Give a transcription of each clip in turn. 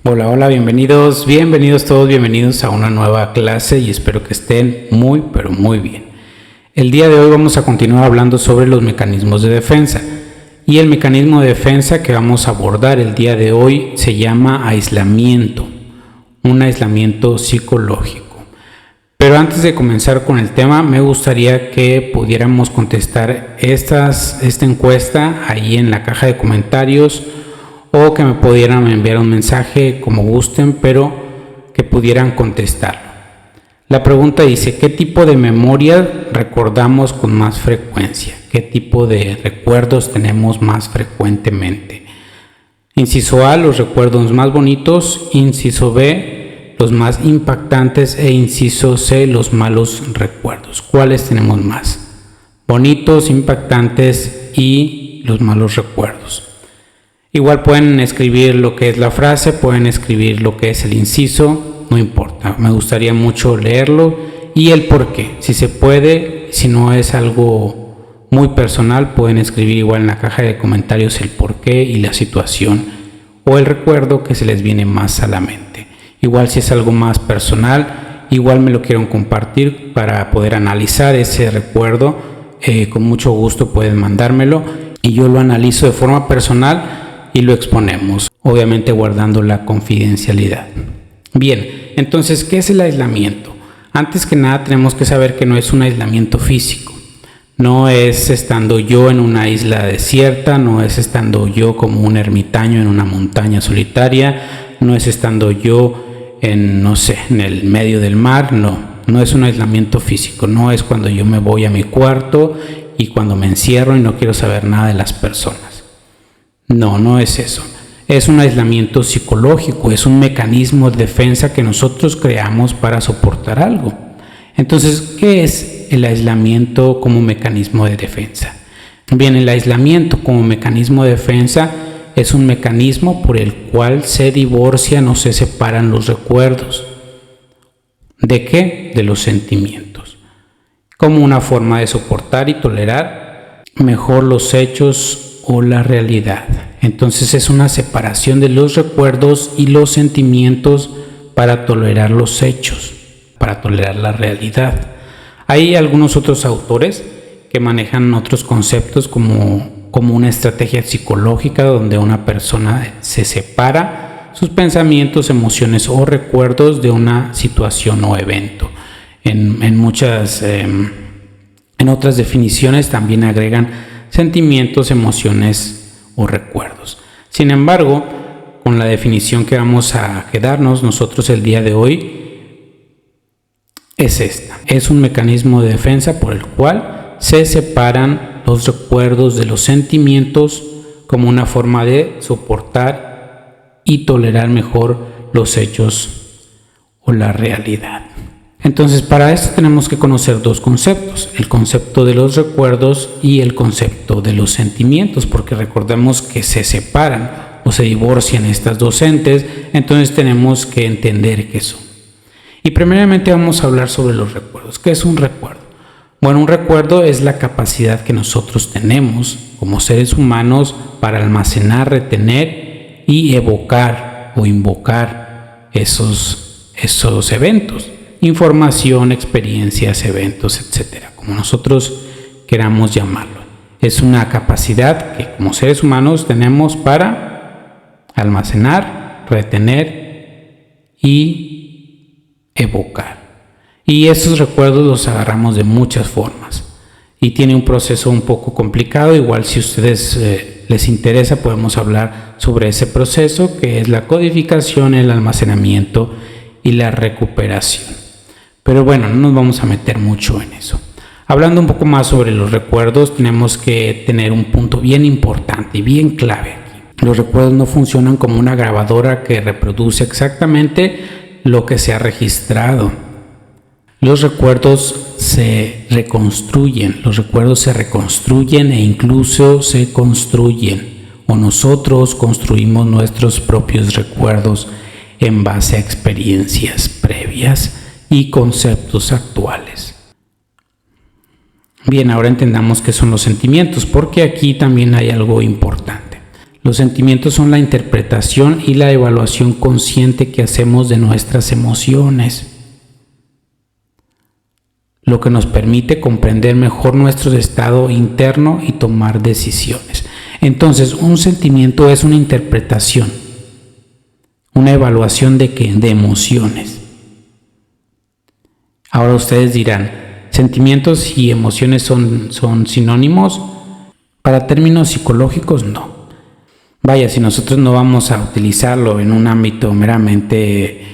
Hola, hola, bienvenidos todos, bienvenidos a una nueva clase y espero que estén muy, pero muy bien. El día de hoy vamos a continuar hablando sobre los mecanismos de defensa y el mecanismo de defensa que vamos a abordar el día de hoy se llama aislamiento, un aislamiento psicológico. Pero antes de comenzar con el tema, me gustaría que pudiéramos contestar esta encuesta ahí en la caja de comentarios o que me pudieran enviar un mensaje como gusten, pero que pudieran contestarlo. La pregunta dice: ¿qué tipo de memoria recordamos con más frecuencia? ¿Qué tipo de recuerdos tenemos más frecuentemente? Inciso A, los recuerdos más bonitos. Inciso B, los más impactantes. E inciso C, los malos recuerdos. ¿Cuáles tenemos más? Bonitos, impactantes y los malos recuerdos. Igual pueden escribir lo que es la frase, pueden escribir lo que es el inciso, no importa. Me gustaría mucho leerlo y el por qué. Si se puede, si no es algo muy personal, pueden escribir igual en la caja de comentarios el por qué y la situación o el recuerdo que se les viene más a la mente. Igual si es algo más personal, igual me lo quieren compartir para poder analizar ese recuerdo. Con mucho gusto pueden mandármelo y yo lo analizo de forma personal y lo exponemos, obviamente guardando la confidencialidad. Bien, entonces, ¿qué es el aislamiento? Antes que nada tenemos que saber que no es un aislamiento físico. No es estando yo en una isla desierta, no es estando yo como un ermitaño en una montaña solitaria, no es estando yo en el medio del mar, no es un aislamiento físico, no es cuando yo me voy a mi cuarto y cuando me encierro y no quiero saber nada de las personas. No es eso. Es un aislamiento psicológico, es un mecanismo de defensa que nosotros creamos para soportar algo. Entonces, ¿qué es el aislamiento como mecanismo de defensa? Bien, el aislamiento como mecanismo de defensa es un mecanismo por el cual se divorcian o se separan los recuerdos. ¿De qué? De los sentimientos. Como una forma de soportar y tolerar mejor los hechos o la realidad. Entonces es una separación de los recuerdos y los sentimientos para tolerar los hechos, para tolerar la realidad. Hay algunos otros autores que manejan otros conceptos como una estrategia psicológica donde una persona se separa sus pensamientos, emociones o recuerdos de una situación o evento. En otras definiciones también agregan sentimientos, emociones o recuerdos. Sin embargo, con la definición que vamos a quedarnos nosotros el día de hoy es esta. Es un mecanismo de defensa por el cual se separan los recuerdos de los sentimientos como una forma de soportar y tolerar mejor los hechos o la realidad. Entonces, para esto tenemos que conocer dos conceptos: el concepto de los recuerdos y el concepto de los sentimientos, porque recordemos que se separan o se divorcian estas dos entes, entonces tenemos que entender qué son. Y primeramente vamos a hablar sobre los recuerdos. ¿Qué es un recuerdo? Bueno, un recuerdo es la capacidad que nosotros tenemos como seres humanos para almacenar, retener y evocar o invocar esos eventos. Información, experiencias, eventos, etcétera, como nosotros queramos llamarlo. Es una capacidad que como seres humanos tenemos para almacenar, retener y evocar. Y esos recuerdos los agarramos de muchas formas y tiene un proceso un poco complicado. Igual si a ustedes les interesa podemos hablar sobre ese proceso, que es la codificación, el almacenamiento y la recuperación. Pero bueno, no nos vamos a meter mucho en eso. Hablando un poco más sobre los recuerdos, tenemos que tener un punto bien importante y bien clave aquí. Los recuerdos no funcionan como una grabadora que reproduce exactamente lo que se ha registrado. Los recuerdos se reconstruyen, e incluso se construyen, o nosotros construimos nuestros propios recuerdos en base a experiencias previas y conceptos actuales. Bien, ahora entendamos qué son los sentimientos, porque aquí también hay algo importante. Los sentimientos son la interpretación y la evaluación consciente que hacemos de nuestras emociones, lo que nos permite comprender mejor nuestro estado interno y tomar decisiones. Entonces, un sentimiento es una interpretación, una evaluación ¿de qué? De emociones. Ahora ustedes dirán, ¿sentimientos y emociones son sinónimos? Para términos psicológicos, no. Vaya, si nosotros no vamos a utilizarlo en un ámbito meramente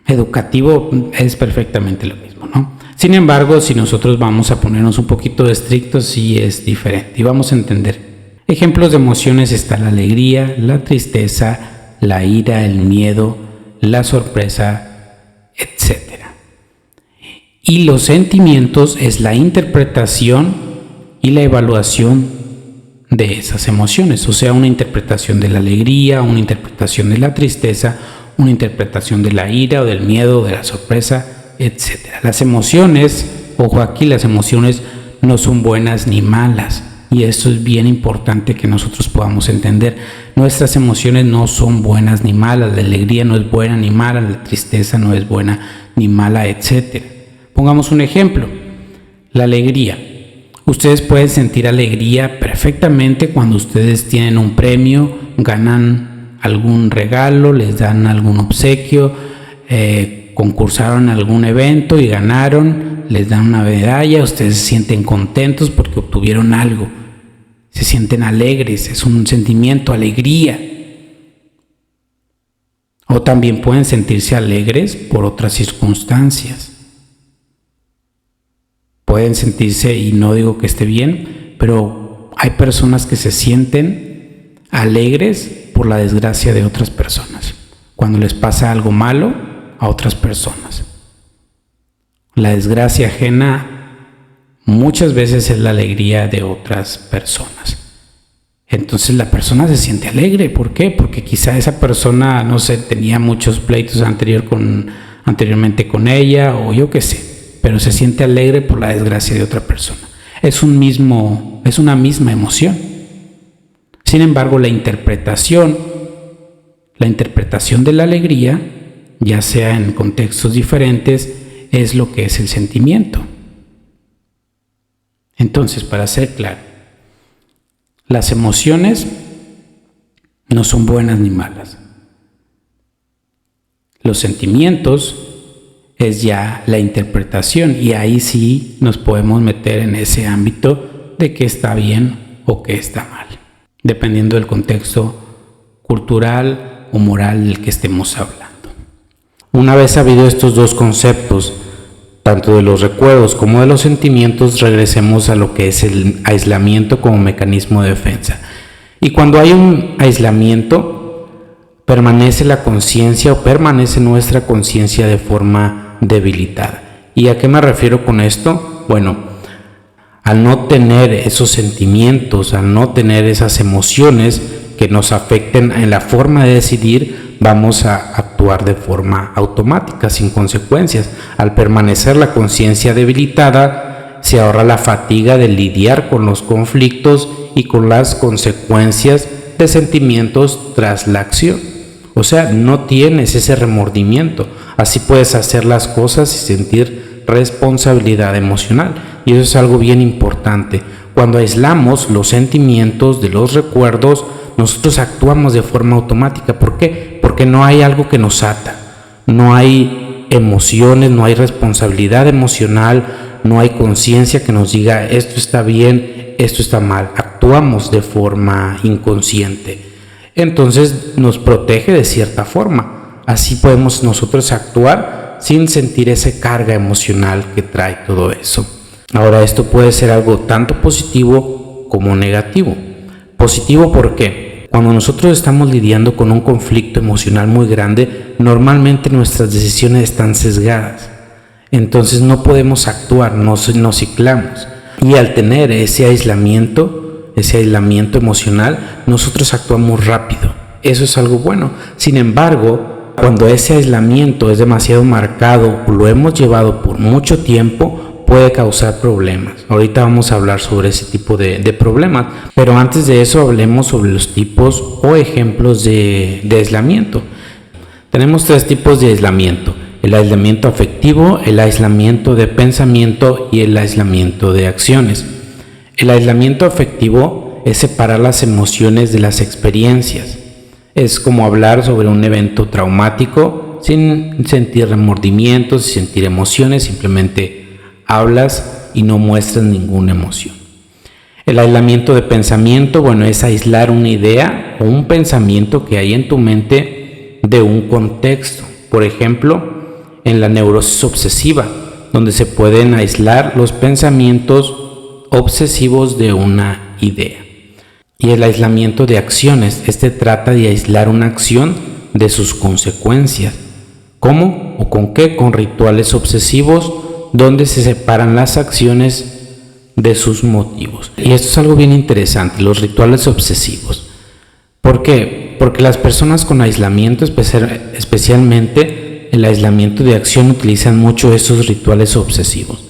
educativo, es perfectamente lo mismo, ¿no? Sin embargo, si nosotros vamos a ponernos un poquito estrictos, sí es diferente y vamos a entender. Ejemplos de emociones está la alegría, la tristeza, la ira, el miedo, la sorpresa, etc. Y los sentimientos es la interpretación y la evaluación de esas emociones, o sea, una interpretación de la alegría, una interpretación de la tristeza, una interpretación de la ira o del miedo, de la sorpresa, etc. Las emociones, ojo aquí, las emociones no son buenas ni malas, y esto es bien importante que nosotros podamos entender. Nuestras emociones no son buenas ni malas, la alegría no es buena ni mala, la tristeza no es buena ni mala, etc. Pongamos un ejemplo, la alegría. Ustedes pueden sentir alegría perfectamente cuando ustedes tienen un premio, ganan algún regalo, les dan algún obsequio, concursaron en algún evento y ganaron, les dan una medalla, ustedes se sienten contentos porque obtuvieron algo, se sienten alegres, es un sentimiento, alegría. O también pueden sentirse alegres por otras circunstancias. Pueden sentirse, y no digo que esté bien, pero hay personas que se sienten alegres por la desgracia de otras personas, cuando les pasa algo malo a otras personas. La desgracia ajena muchas veces es la alegría de otras personas. Entonces la persona se siente alegre. ¿Por qué? Porque quizá esa persona, no sé, tenía muchos pleitos anteriormente con ella, o yo qué sé, pero se siente alegre por la desgracia de otra persona. Es una misma emoción. Sin embargo, la interpretación de la alegría, ya sea en contextos diferentes, es lo que es el sentimiento. Entonces, para ser claro, las emociones no son buenas ni malas. Los sentimientos es ya la interpretación, y ahí sí nos podemos meter en ese ámbito de qué está bien o qué está mal, dependiendo del contexto cultural o moral del que estemos hablando. Una vez sabido estos dos conceptos, tanto de los recuerdos como de los sentimientos, regresemos a lo que es el aislamiento como mecanismo de defensa. Y cuando hay un aislamiento, permanece la conciencia o permanece nuestra conciencia de forma debilitada. ¿Y a qué me refiero con esto? Bueno, al no tener esos sentimientos, al no tener esas emociones que nos afecten en la forma de decidir, vamos a actuar de forma automática, sin consecuencias. Al permanecer la conciencia debilitada, se ahorra la fatiga de lidiar con los conflictos y con las consecuencias de sentimientos tras la acción. O sea, no tienes ese remordimiento. Así puedes hacer las cosas y sentir responsabilidad emocional. Y eso es algo bien importante. Cuando aislamos los sentimientos de los recuerdos, nosotros actuamos de forma automática. ¿Por qué? Porque no hay algo que nos ata. No hay emociones, no hay responsabilidad emocional, no hay conciencia que nos diga esto está bien, esto está mal. Actuamos de forma inconsciente. Entonces nos protege de cierta forma. Así podemos nosotros actuar sin sentir esa carga emocional que trae todo eso. Ahora, esto puede ser algo tanto positivo como negativo. Positivo, ¿por qué? Cuando nosotros estamos lidiando con un conflicto emocional muy grande, normalmente nuestras decisiones están sesgadas. Entonces no podemos actuar, nos ciclamos. Y al tener ese aislamiento emocional, nosotros actuamos rápido. Eso es algo bueno. Sin embargo, cuando ese aislamiento es demasiado marcado o lo hemos llevado por mucho tiempo, puede causar problemas. Ahorita vamos a hablar sobre ese tipo de problemas, pero antes de eso hablemos sobre los tipos o ejemplos de aislamiento. Tenemos 3 tipos de aislamiento: el aislamiento afectivo, el aislamiento de pensamiento y el aislamiento de acciones. El aislamiento afectivo es separar las emociones de las experiencias. Es como hablar sobre un evento traumático sin sentir remordimientos, sin sentir emociones, simplemente hablas y no muestras ninguna emoción. El aislamiento de pensamiento, es aislar una idea o un pensamiento que hay en tu mente de un contexto. Por ejemplo, en la neurosis obsesiva, donde se pueden aislar los pensamientos obsesivos de una idea. Y el aislamiento de acciones, trata de aislar una acción de sus consecuencias. ¿Cómo o con qué? Con rituales obsesivos, donde se separan las acciones de sus motivos. Y esto es algo bien interesante, los rituales obsesivos. ¿Por qué? Porque las personas con aislamiento, especialmente el aislamiento de acción, utilizan mucho estos rituales obsesivos.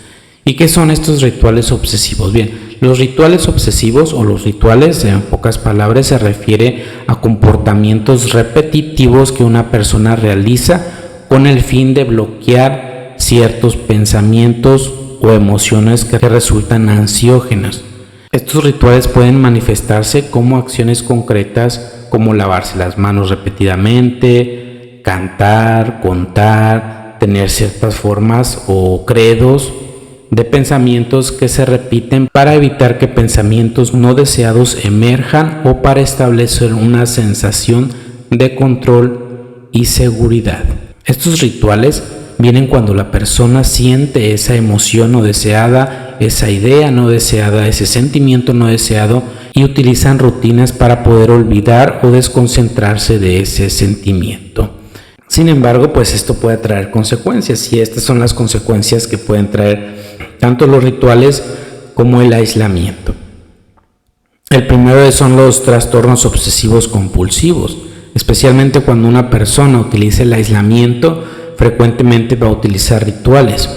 ¿Y qué son estos rituales obsesivos? Bien, los rituales obsesivos o los rituales, en pocas palabras, se refiere a comportamientos repetitivos que una persona realiza con el fin de bloquear ciertos pensamientos o emociones que resultan ansiógenas. Estos rituales pueden manifestarse como acciones concretas, como lavarse las manos repetidamente, cantar, contar, tener ciertas formas o credos de pensamientos que se repiten para evitar que pensamientos no deseados emerjan o para establecer una sensación de control y seguridad. Estos rituales vienen cuando la persona siente esa emoción no deseada, esa idea no deseada, ese sentimiento no deseado, y utilizan rutinas para poder olvidar o desconcentrarse de ese sentimiento. Sin embargo, esto puede traer consecuencias, y estas son las consecuencias que pueden traer tanto los rituales como el aislamiento. El primero son los trastornos obsesivos compulsivos. Especialmente cuando una persona utiliza el aislamiento, frecuentemente va a utilizar rituales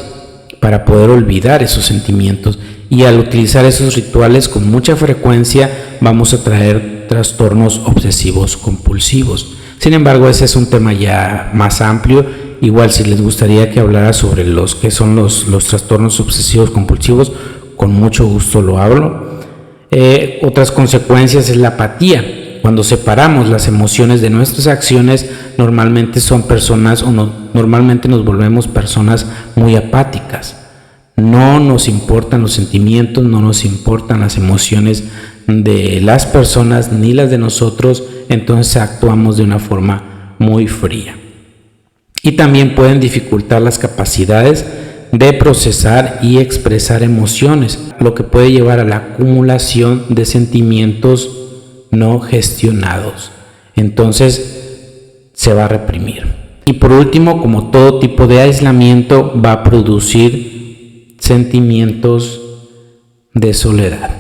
para poder olvidar esos sentimientos, y al utilizar esos rituales con mucha frecuencia vamos a traer trastornos obsesivos compulsivos. Sin embargo, ese es un tema ya más amplio. Igual, si les gustaría que hablara sobre los que son los trastornos obsesivos compulsivos, con mucho gusto lo hablo. Otras consecuencias es la apatía. Cuando separamos las emociones de nuestras acciones, normalmente nos volvemos personas muy apáticas. No nos importan los sentimientos, no nos importan las emociones de las personas ni las de nosotros, entonces actuamos de una forma muy fría. Y también pueden dificultar las capacidades de procesar y expresar emociones, lo que puede llevar a la acumulación de sentimientos no gestionados. Entonces se va a reprimir. Y por último, como todo tipo de aislamiento, va a producir sentimientos de soledad.